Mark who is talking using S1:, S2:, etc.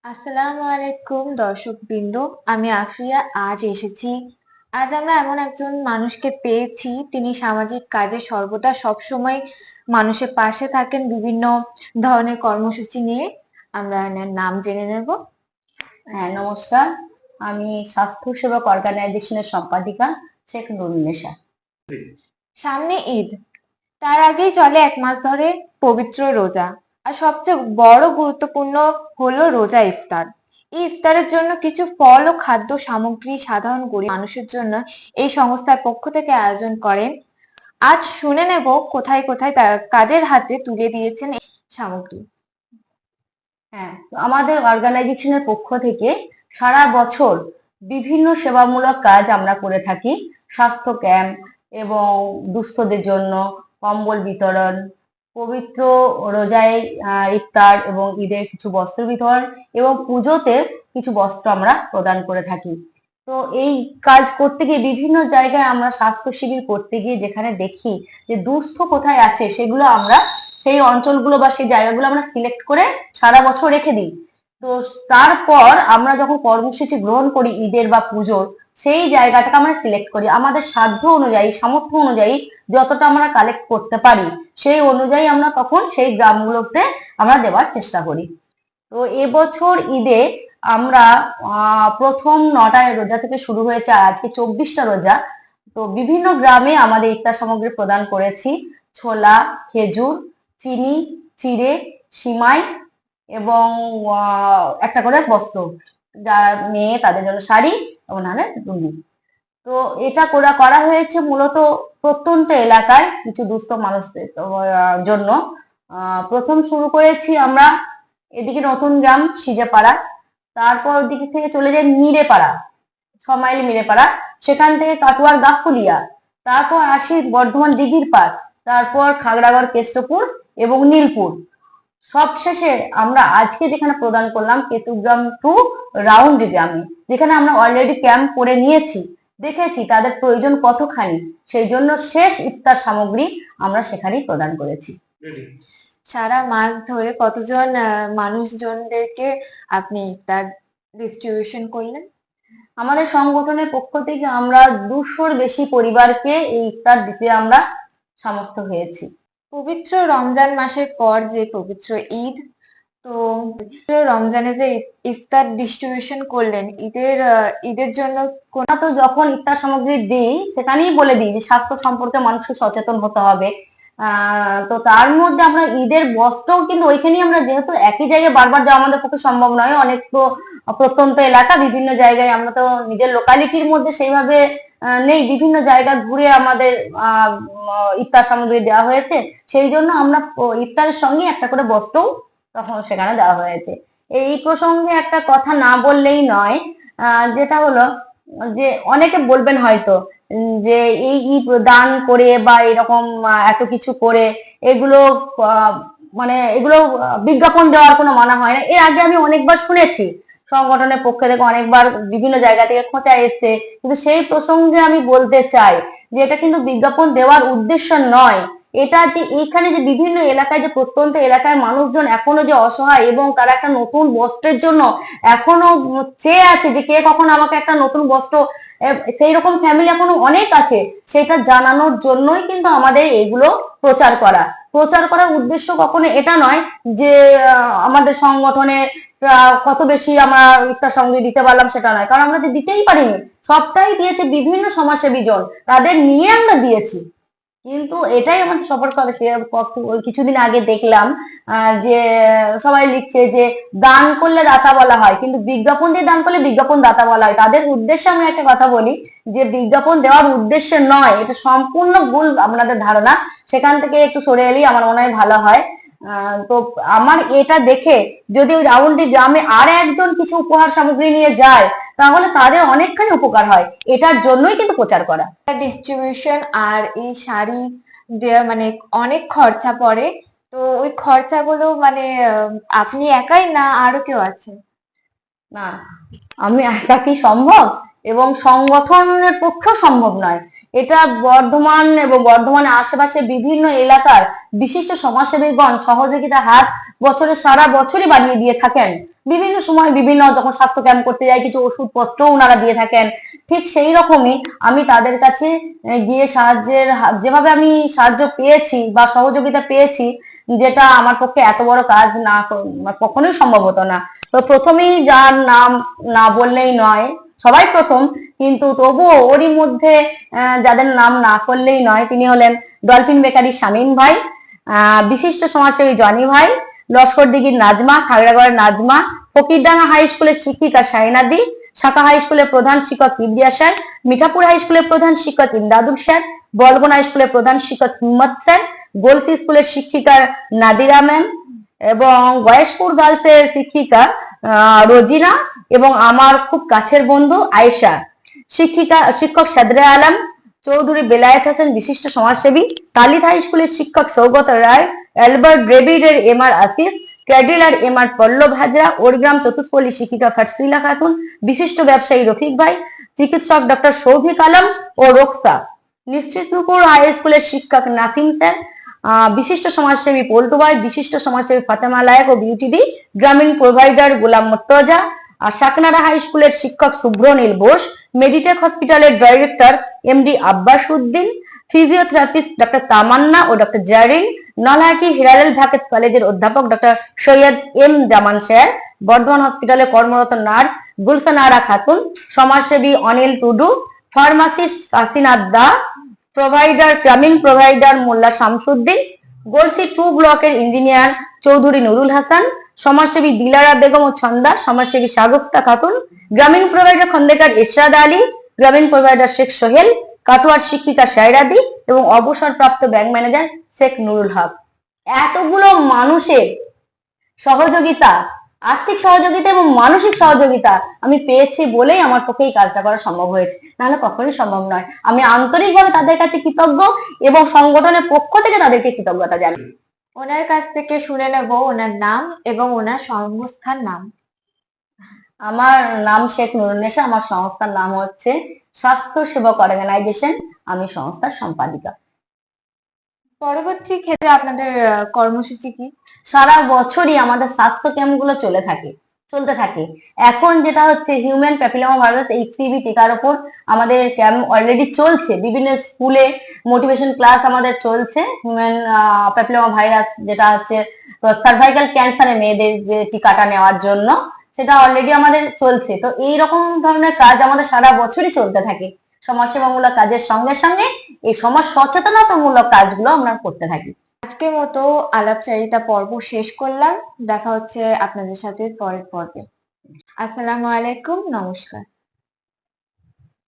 S1: আসসালামু আলাইকুম দর্শকবৃন্দ। আমি আফিয়া আজ এসেছি। আজ আমরা এমন একজন মানুষকে পেয়েছি, তিনি সামাজিক কাজে সর্বদা সবসময় মানুষের পাশে থাকেন বিভিন্ন ধরনের কর্মসূচি নিয়ে। আমরা এনার নাম জেনে নেব।
S2: হ্যাঁ, নমস্কার। আমি স্বাস্থ্য সেবক অর্গানাইজেশনের সম্পাদিকা শেখ নুরুন্নেসা।
S1: সামনে ঈদ, তার আগেই চলে 1 মাস ধরে পবিত্র রোজা। আর সবচেয়ে বড় গুরুত্বপূর্ণ হলো রোজা ইফতার। এই ইফতারের জন্য কিছু ফল ও খাদ্য সামগ্রী সাধারণ গরিব মানুষের জন্য এই সংস্থার পক্ষ থেকে আয়োজন করেন। আজ শুনে নেব কোথায় কোথায় কাদের হাতে তুলে দিয়েছেন এই সামগ্রী।
S2: হ্যাঁ, তো আমাদের অর্গানাইজেশনের পক্ষ থেকে সারা বছর বিভিন্ন সেবামূলক কাজ আমরা করে থাকি। স্বাস্থ্য ক্যাম্প এবং দুস্থদের জন্য কম্বল বিতরণ, পবিত্র রোজায় ইফতার এবং ঈদের কিছু বস্ত্র বিতরণ এবং পুজোতে কিছু বস্ত্র আমরা প্রদান করে থাকি। তো এই কাজ করতে গিয়ে বিভিন্ন জায়গায় আমরা স্বাস্থ্য শিবির করতে গিয়ে যেখানে দেখি যে দুস্থ কোথায় আছে, সেগুলো আমরা সেই অঞ্চলগুলো বা সেই জায়গাগুলো আমরা সিলেক্ট করে সারা বছর রেখে দিই। তো তারপর আমরা যখন কর্মসূচি গ্রহণ করি ঈদের বা পুজোর, সেই জায়গাটাকে আমরা সিলেক্ট করি আমাদের সাধ্য অনুযায়ী, সামর্থ্য অনুযায়ী যতটা আমরা কালেক্ট করতে পারি সেই অনুযায়ী আমরা তখন সেই গ্রামগুলোতে আমরা দেওয়ার চেষ্টা করি। তো এবছর ঈদে আমরা প্রথম 9টা রোজা থেকে শুরু হয়েছে আর আজকে 24টা রোজা। তো বিভিন্ন গ্রামে আমাদের ইফতার সামগ্রী প্রদান করেছি। ছোলা, খেজুর, চিনি, চিড়ে, সিমাই এবং একটা করে বস্ত্র, যারা মেয়ে তাদের জন্য শাড়ি এবং নাহলে লুঙ্গি। তো এটা করা হয়েছে মূলত প্রত্যন্ত এলাকায় কিছু দুস্থ মানুষদের জন্য। প্রথম শুরু করেছি আমরা এদিকে নতুন গ্রাম সিজেপাড়া, তারপর ওদিকে থেকে চলে যাই মিরেপাড়া, 6 মাইল মিরেপাড়া, সেখান থেকে কাটোয়ার গাফুলিয়া, তারপর আসি বর্ধমান দিঘির পাড়, তারপর খাগড়াগড় কেষ্টপুর এবং নীলপুর। সবশেষে আমরা আজকে যেখানে প্রদান করলাম কেতুগ্রাম টু রাউন্ড গ্রামে, যেখানে আমরা অলরেডি ক্যাম্প করে নিয়েছি, দেখেছি তাদের প্রয়োজন কতখানি, সেই জন্য শেষ ইফতার সামগ্রী আমরা সেখানেই প্রদান করেছি।
S1: সারা মাস ধরে কতজন মানুষজনদেরকে আপনি ইফতার ডিস্ট্রিবিউশন করলেন?
S2: আমাদের সংগঠনের পক্ষ থেকে আমরা 200-র বেশি পরিবারকে এই ইফতার দিতে আমরা সামর্থ্য হয়েছি।
S1: পবিত্র রমজান মাসের পর যে পবিত্র ঈদ, তো পবিত্র রমজানে যে ইফতার ডিস্ট্রিবিউশন করলেন, ঈদের জন্য
S2: তো যখন ইফতার সামগ্রী দিই সেখানেই বলে দিই যে স্বাস্থ্য সম্পর্কে মানুষকে সচেতন হতে হবে। তো তার মধ্যে আমরা ঈদের বস্ত্রও কিন্তু ওইখানেই, আমরা যেহেতু একই জায়গায় বারবার যাওয়া আমাদের পক্ষে সম্ভব নয়, অনেক তো প্রত্যন্ত এলাকা, বিভিন্ন জায়গায় আমরা তো নিজের লোকালিটির মধ্যে সেইভাবে নেই, বিভিন্ন জায়গা ঘুরে আমাদের ইফতার সামগ্রী দেওয়া হয়েছে। সেই জন্য আমরা ইফতারের সঙ্গে একটা করে বস্ত্রও তখন সেখানে দেওয়া হয়েছে। এই প্রসঙ্গে একটা কথা না বললেই নয়, যেটা হলো যে অনেকে বলবেন হয়তো যে এই দান করে বা এরকম এত কিছু করে এগুলো মানে এগুলো বিজ্ঞাপন দেওয়ার কোনো মানা হয় না। এর আগে আমি অনেকবার শুনেছি, সংগঠনের পক্ষ থেকে অনেকবার বিভিন্ন জায়গা থেকে খোঁচা এসছে, কিন্তু সেই প্রসঙ্গে আমি বলতে চাই যে এটা কিন্তু বিজ্ঞাপন দেওয়ার উদ্দেশ্য নয়। এটা যে এইখানে যে বিভিন্ন এলাকায়, যে প্রত্যন্ত এলাকায় মানুষজন এখনো যে অসহায় এবং তারা একটা নতুন বস্ত্রের জন্য এখনো চেয়ে আছে যে কে কখন আমাকে একটা নতুন বস্ত্র, সেই রকম ফ্যামিলি এখনো অনেক আছে, সেটা জানানোর জন্যই কিন্তু আমাদের এগুলো প্রচার করার উদ্দেশ্য কখনো এটা নয় যে আমাদের সংগঠনে কত বেশি আমরা ইফতার সামগ্রী দিতে পারলাম, সেটা নয়। কারণ আমরা যে দিতেই পারিনি, সবটাই দিয়েছে বিভিন্ন সমাজসেবী জন, তাদের নিয়ে আমরা দিয়েছি। কিন্তু এটাই আমাদের সফল করেছে। কিছুদিন আগে দেখলাম যে সবাই লিখছে যে দান করলে দাতা বলা হয়, কিন্তু বিজ্ঞাপন দিয়ে দান করলে বিজ্ঞাপন দাতা বলা হয়। তাদের উদ্দেশ্যে আমি একটা কথা বলি যে বিজ্ঞাপন দেওয়ার উদ্দেশ্যে নয়, এটা সম্পূর্ণ ভুল আপনাদের ধারণা। সেখান থেকে একটু সরে এলেই আমার মনে হয় ভালো হয়। তো আমার এটা দেখে যদি ওই রাউন্ডি গ্রামে আর একজন কিছু উপহার সামগ্রী নিয়ে যায়, তাহলে তাদের অনেকখানি উপকার হয়। এটার জন্যই কিন্তু প্রচার করা।
S1: ডিস্ট্রিবিউশন আর এই শাড়ি দেওয়া মানে অনেক খরচা পড়ে, তো ওই খরচাগুলো মানে আপনি একাই না আরো কেউ আছে?
S2: না, আমি একা কি সম্ভব, এবং সংগঠনের পক্ষেও সম্ভব নয়। এটা বর্ধমান এবং বর্ধমানের আশেপাশে বিভিন্ন এলাকার বিশিষ্ট সমাজসেবীগণ সহযোগিতা হাত বছরের সারা বছরই বাড়িয়ে দিয়ে থাকেন। বিভিন্ন সময় বিভিন্ন যখন স্বাস্থ্য ক্যাম্প করতে যাই কিছু ওষুধপত্র ওনারা দিয়ে থাকেন। ঠিক সেই রকমই আমি তাদের কাছে গিয়ে যেভাবে আমি সাহায্য পেয়েছি বা সহযোগিতা পেয়েছি, যেটা আমার পক্ষে এত বড় কাজ না কখনোই সম্ভব হতো না। তো প্রথমেই যার নাম না বললেই নয়, সবাই প্রথম, কিন্তু তবুও ওরই মধ্যে যাদের নাম না করলেই নয়, তিনি হলেন ডলফিন বেকারি শামীম ভাই, বিশিষ্ট সমাজসেবী জনি ভাই, লস্করদিঘির নাজমা, খাগড়াগড়ের নাজমা, ফকিরডাঙ্গা হাই স্কুলের শিক্ষিকা সাইনাদি, শাখা হাই স্কুলের প্রধান শিক্ষক কিবরিয়া স্যার, মিঠাপুর হাই স্কুলের প্রধান শিক্ষক ইমদাদুল স্যার, বলবন হাই স্কুলের প্রধান শিক্ষক হিম্মত স্যার, গোলসি স্কুলের শিক্ষিকা নাদিরা ম্যাম এবং গয়েশপুর গার্লসের শিক্ষিকা রোজিনা এবং আমার খুব কাছের বন্ধু আয়েশা, শিক্ষক সাদরে আলম চৌধুরী, বেলায়েত হোসেন বিশিষ্ট সমাজসেবী, তালিদ হাই স্কুলের শিক্ষক Saugata Roy, Albert ডেভিডের M R. Asif, ক্যাডিলার M R. পল্লব হাজরা, ওরগ্রাম চতুষ্পল্লী শিক্ষিকা ফারসিলা খাতুন, বিশিষ্ট ব্যবসায়ী রফিক ভাই, চিকিৎসক ডক্টর সৌভিক আলম ও রোকসা, নিশ্চিতপুর হাই স্কুলের শিক্ষক নাসিম স্যার, বিশিষ্ট সমাজসেবী পল্টু ভাই, বিশিষ্ট সমাজসেবী ফাতেমা লায়েক ও বিউটি দি, গ্রামীণ প্রোভাইডার গোলাম মুর্তজা, আর শাকনারা হাই স্কুলের শিক্ষক শুভ্রনীল বোস, মেডিটেক হসপিটালের director MD Abbas Uddin, physiotherapist doctor Tamanna ও ডক্টর জারিন, নলহাটি হিরালাল ভাকেত কলেজের অধ্যাপক doctor Syed M Zaman sir, Bardhaman হসপিটালে কর্মরত নার্স গুলশান আরা খাতুন, সমাজসেবী অনিল টুডু, ফার্মাসিস্ট কাশীনাথ দা, গ্রামীণ প্রোভাইডার মোল্লা শামসুদ্দিন, গোলসি 2 ব্লকের ইঞ্জিনিয়ার চৌধুরী নুরুল হাসান, সমাজসেবী দিলারা বেগম ও ছন্দা, সমাজসেবী শাগুফতা খাতুন, গ্রামীণ প্রোভাইডার খন্দেকার ইরশাদ আলী, গ্রামীণ প্রোভাইডার শেখ সোহেল, কাটোয়ার শিক্ষিকা শায়রাদি এবং অবসরপ্রাপ্ত ব্যাংক ম্যানেজার শেখ নুরুল হক। এতগুলো মানুষের সহযোগিতা, আর্থিক সহযোগিতা এবং মানসিক সহযোগিতা আমি পেয়েছি বলেই আমার পক্ষে এই কাজটা করা সম্ভব হয়েছে, নাহলে কখনোই সম্ভব নয়। আমি আন্তরিকভাবে তাদের কাছে কৃতজ্ঞ এবং সংগঠনের পক্ষ থেকে তাদেরকে কৃতজ্ঞতা জানাই।
S1: ওনার কাছ থেকে শুনে নেব ওনার নাম এবং ওনার সংস্থার নাম।
S2: আমার নাম শেখ নুরুন্নেসা, আমার সংস্থার নাম হচ্ছে স্বাস্থ্য সেবক অর্গানাইজেশন, আমি সংস্থার সম্পাদিকা।
S1: পরবর্তী ক্ষেত্রে আপনাদের কর্মসূচি কি?
S2: সারা বছরই আমাদের স্বাস্থ্য ক্যাম্প গুলো চলতে থাকে। এখন যেটা হচ্ছে হিউম্যান প্যাপিলোমা ভাইরাস এইচপিভি টিকার উপর আমাদের ক্যাম্প অলরেডি চলছে, বিভিন্ন স্কুলে মোটিভেশন ক্লাস আমাদের চলছে। হিউম্যান প্যাপিলোমা ভাইরাস যেটা হচ্ছে সার্ভাইকাল ক্যান্সারে মেয়েদের যে টিকাটা নেওয়ার জন্য, সেটা অলরেডি আমাদের চলছে। তো এইরকম ধরনের কাজ আমাদের সারা বছরই চলতে থাকে। সমাজসেবামূলক কাজের সঙ্গে সঙ্গে এই সমাজ সচেতনতামূলক কাজগুলো আমরা করতে থাকি।
S1: আজকের মতো আলাপচারিতা পর্ব শেষ করলাম। দেখা হচ্ছে আপনাদের সাথে পরের পর্বে। আসসালামু আলাইকুম, নমস্কার।